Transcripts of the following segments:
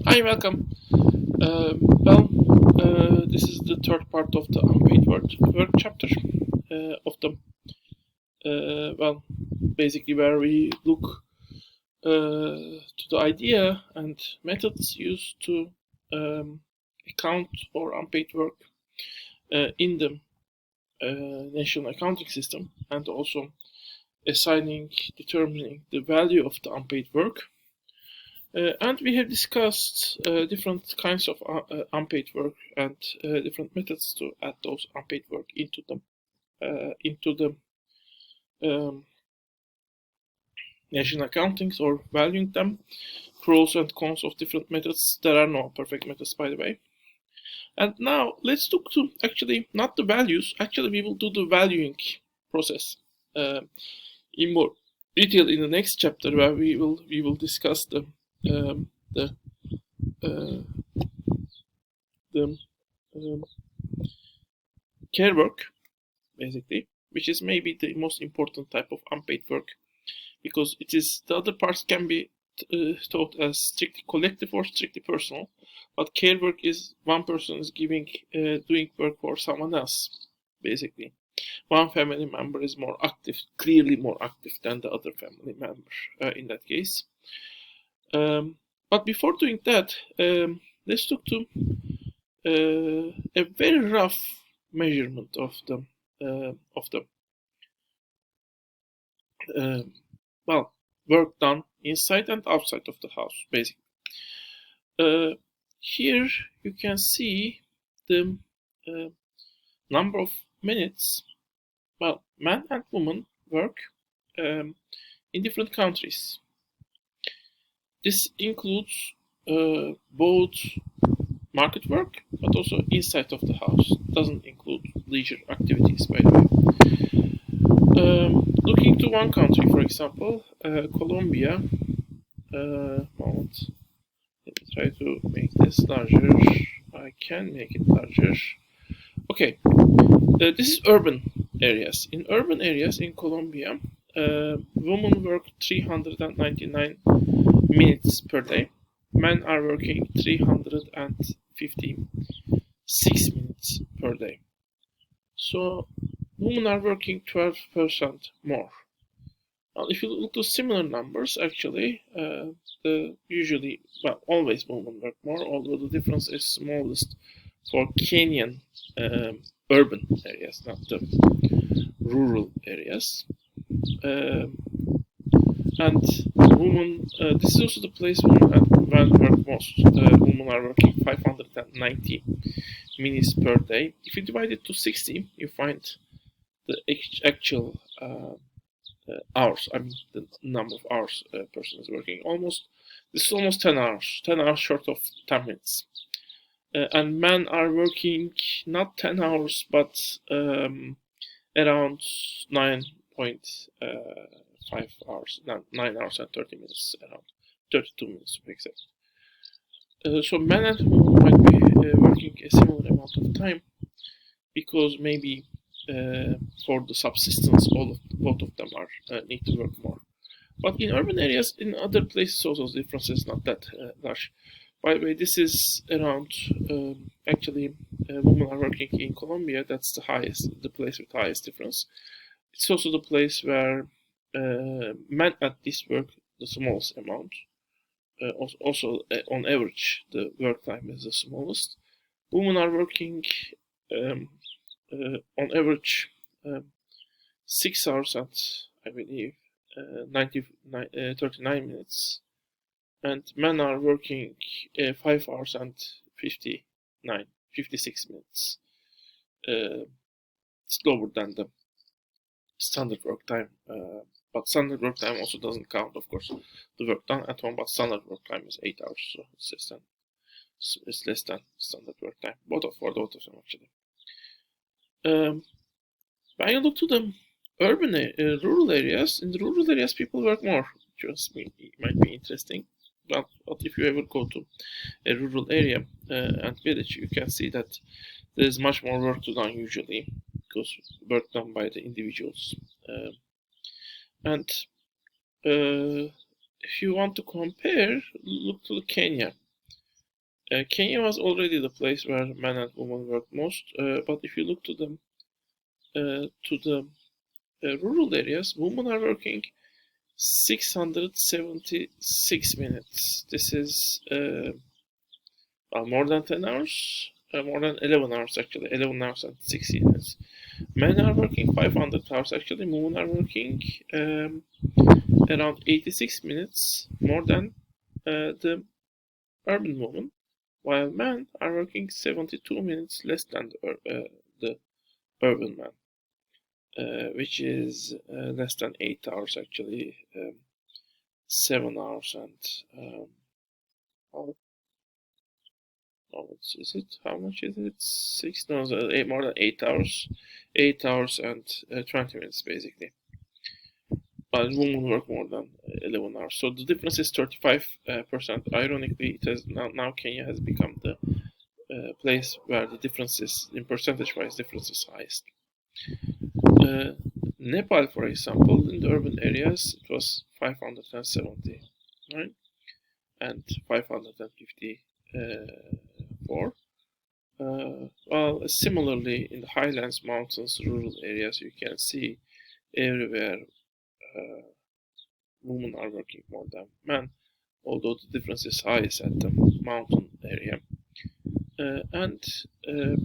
Hi, welcome. This is the third part of the unpaid work chapter of the basically where we look to the idea and methods used to account for unpaid work in the national accounting system, and also determining the value of the unpaid work. And we have discussed different kinds of unpaid work and different methods to add those unpaid work into the national accountings, or valuing them, pros and cons of different methods. There are no perfect methods, by the way. And now let's look to actually not the values. Actually, we will do the valuing process in more detail in the next chapter, where we will discuss the care work, basically, which is maybe the most important type of unpaid work, because it is the other parts can be taught as strictly collective or strictly personal, but care work is one person is doing work for someone else, basically. One family member is more active, clearly more active than the other family member in that case. But before doing that, let's look to a very rough measurement of the work done inside and outside of the house, basically. Here you can see the number of minutes men and women work in different countries. This includes both market work, but also inside of the house. It doesn't include leisure activities, by the way. Looking to one country, for example, Colombia. Moment. Let me try to make this larger. I can make it larger. Okay, this is urban areas. In urban areas in Colombia, women work 399 minutes per day. Men are working 356 minutes per day. So women are working 12% more. If you look at similar numbers, actually, always women work more, although the difference is smallest for Kenyan urban areas, not the rural areas. And women, this is also the place women work most. Women are working 590 minutes per day. If you divide it to 60, you find the actual hours. I mean, the number of hours a person is working. This is almost 10 hours. 10 hours short of 10 minutes. And men are working not 10 hours, but around 9.5 hours, 9 hours and 30 minutes, around 32 minutes to be exact. So men and women might be working a similar amount of time, because maybe for the subsistence, both of them are need to work more. But in urban areas, in other places, also the difference is not that large. By the way, this is around, actually, women are working in Colombia. That's the place with the highest difference. It's also the place where men at least work the smallest amount. Also, on average, the work time is the smallest. Women are working on average 6 hours and, I believe, 39 minutes, and men are working 5 hours and 56 minutes. It's lower than the standard work time, but standard work time also doesn't count, of course, the work done at home. But standard work time is 8 hours, so it's less than standard work time. For both of them, actually. When you look to the rural areas, in the rural areas people work more. It might be interesting. But if you ever go to a rural area and village, you can see that there is much more work to done usually, because work done by the individuals. If you want to compare, look to Kenya. Kenya was already the place where men and women worked most, but if you look to the rural areas, women are working 676 minutes. This is more than 10 hours, more than 11 hours actually, 11 hours and 60 minutes. Men are working 500 hours actually, women are working around 86 minutes more than the urban woman, while men are working 72 minutes less than the urban man, which is less than 8 hours actually, 7 hours and oh, is it? How much is it? Six? No, more than 8 hours. 8 hours and 20 minutes basically. But women work more than 11 hours. So the difference is 35%. Ironically, it has now Kenya has become the place where the differences in percentage-wise difference is highest. Nepal, for example, in the urban areas, it was 570, right, and 554. Well, similarly, in the highlands, mountains, rural areas, you can see everywhere women are working more than men, although the difference is highest at the mountain area. And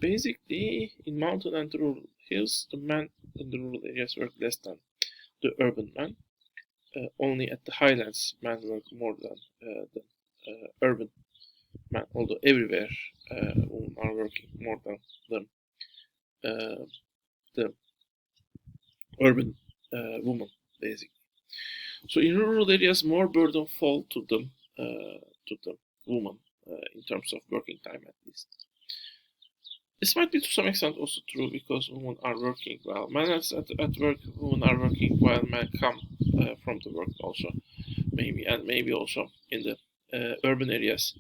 basically, in mountain and rural hills, the men in the rural areas work less than the urban men. Only at the highlands, men work more than the urban men, although everywhere women are working more than the urban woman, basically. So in rural areas, more burden fall to the woman in terms of working time, at least. This might be to some extent also true because women are working while men are at work. Women are working while men come from the work also, maybe also in the urban areas.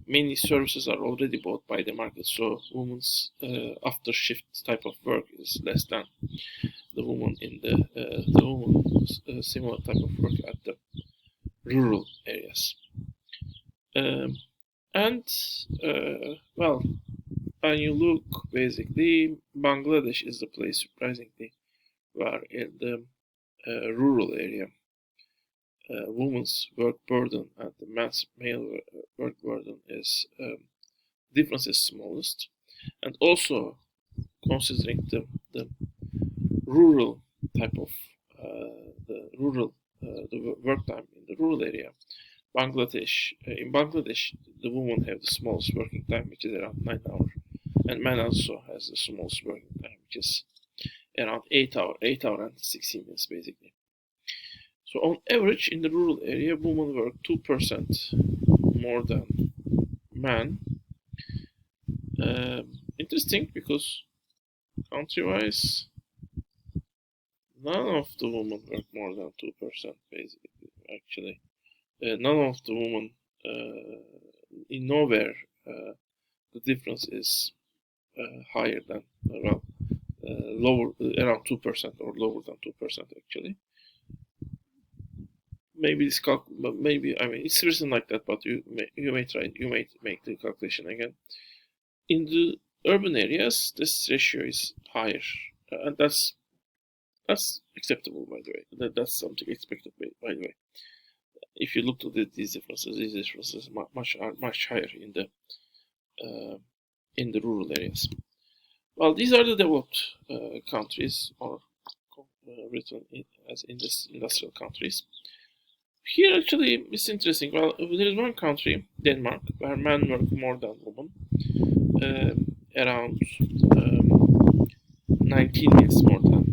Many services are already bought by the market, so women's after shift type of work is less than the woman in the woman's similar type of work at the rural areas. And well, when you look, basically, Bangladesh is the place, surprisingly, where in the rural area, women's work burden and the male work burden is difference is smallest, and also considering the rural type of the work time in the rural area, in Bangladesh, the women have the smallest working time, which is around 9 hours, and man also has the smallest working time, which is around 8 hours, 8 hours and 16 minutes basically. So on average, in the rural area, women work 2% more than men. Interesting because country-wise, none of the women work more than 2% basically. Actually, none of the women in nowhere the difference is higher than lower around 2% or lower than 2% actually. Maybe maybe I mean it's written like that, but you may make the calculation again. In the urban areas, this ratio is higher, and that's acceptable, by the way. That's something expected, by the way. If you look at these differences are much higher in the rural areas. Well, these are the developed countries, or written as industrial countries. Here, actually, it's interesting. Well, there is one country, Denmark, where men work more than women, around 19 minutes more than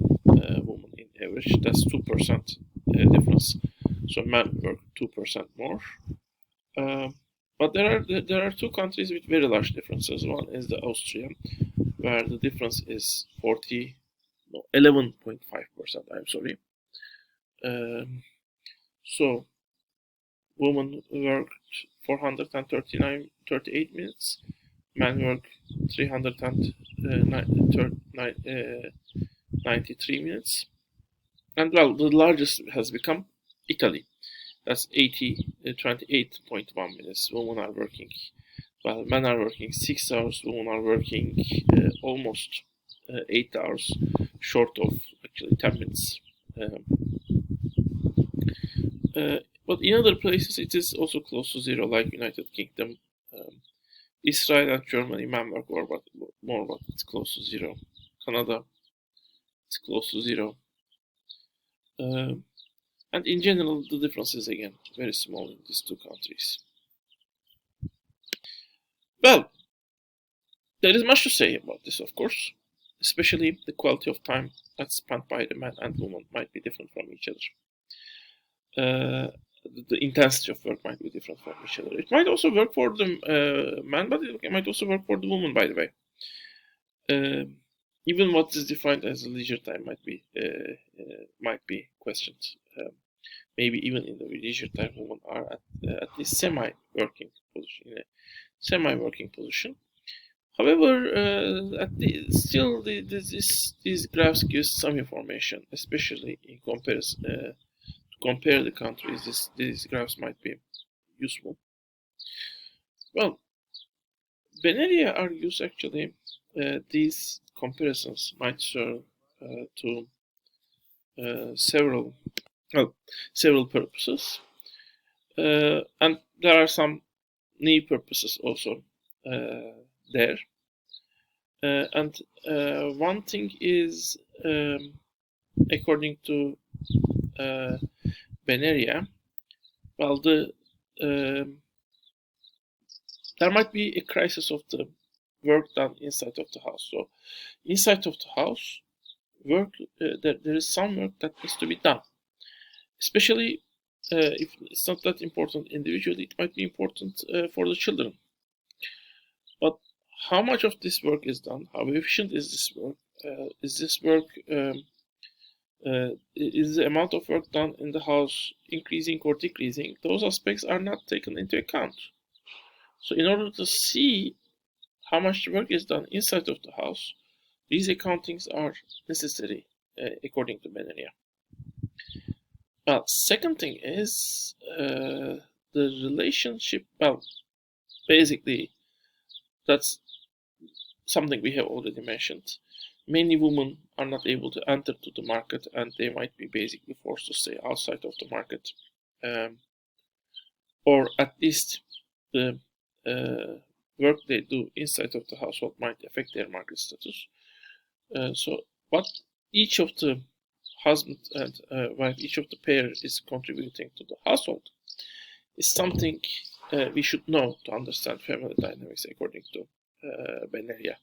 women in average. That's 2% difference. So men work 2% more. But there are two countries with very large differences. One is the Austria, where the difference is 11.5%. I'm sorry. So women worked 438 minutes, men work 393 minutes, and well, the largest has become Italy, That's 28.1 minutes. Women are working, while men are working 6 hours. Women are working almost 8 hours, short of actually 10 minutes. Um, but in other places, it is also close to zero, like United Kingdom, Israel, and Germany. Men work more, but it's close to zero. Canada, it's close to zero. Um, and in general, the difference is again very small in these two countries. Well, there is much to say about this, of course, especially the quality of time that's spent by the man and woman might be different from each other. The intensity of work might be different from each other. It might also work for the man, but it might also work for the woman, by the way. Even what is defined as leisure time might be questioned. Maybe even in the leisure time, women are at least semi-working position, in a semi-working position. However, these graphs give some information, especially in comparison. To compare the countries, these graphs might be useful. Well, Beneria argues actually these comparisons might serve to several purposes, and there are some new purposes also there. And one thing is, according to Beneria, well, there might be a crisis of the work done inside of the house. So, inside of the house, there is some work that needs to be done, especially if it's not that important individually. It might be important for the children. But how much of this work is done? How efficient is this work? Is the amount of work done in the house increasing or decreasing? Those aspects are not taken into account. So in order to see how much work is done inside of the house, these accountings are necessary, according to Beneria. Well, second thing is the relationship. Well, basically, that's something we have already mentioned. Many women are not able to enter to the market, and they might be basically forced to stay outside of the market, or at least the work they do inside of the household might affect their market status. So, what each of the husband and wife, each of the pair is contributing to the household, is something we should know to understand family dynamics, according to Beneria.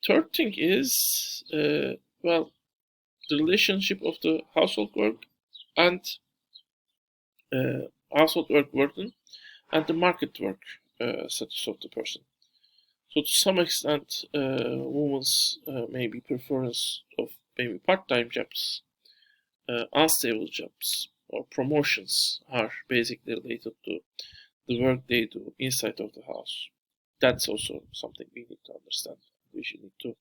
Third thing is, well, the relationship of the household work and household work burden and the market work status of the person. So to some extent, women's maybe preference of maybe part-time jobs, unstable jobs, or promotions are basically related to the work they do inside of the house. That's also something we need to understand. We should need to,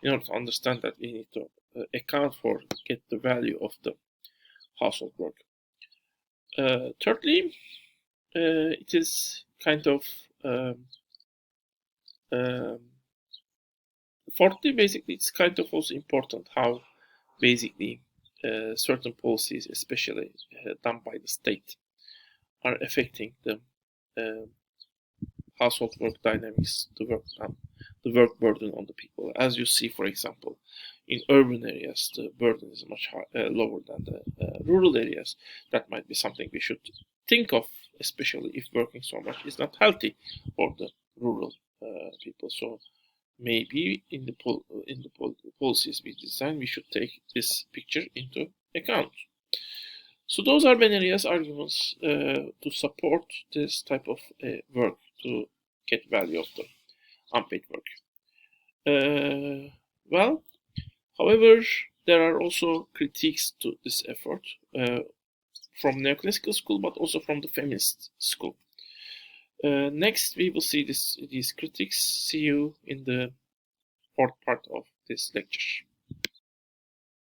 in order to understand that, we need to account for, get the value of the household work. Thirdly, it is kind of fourthly, basically, it's kind of also important how basically certain policies, especially done by the state, are affecting the household work dynamics, the work burden on the people. As you see, for example, in urban areas, the burden is much lower than the rural areas. That might be something we should think of, especially if working so much is not healthy for the rural people. So maybe in the policies we design, we should take this picture into account. So those are Beneria's arguments to support this type of work, to get value of the unpaid work. Well, however, there are also critiques to this effort from neoclassical school, but also from the feminist school. Next, we will see these critiques. See you in the fourth part of this lecture.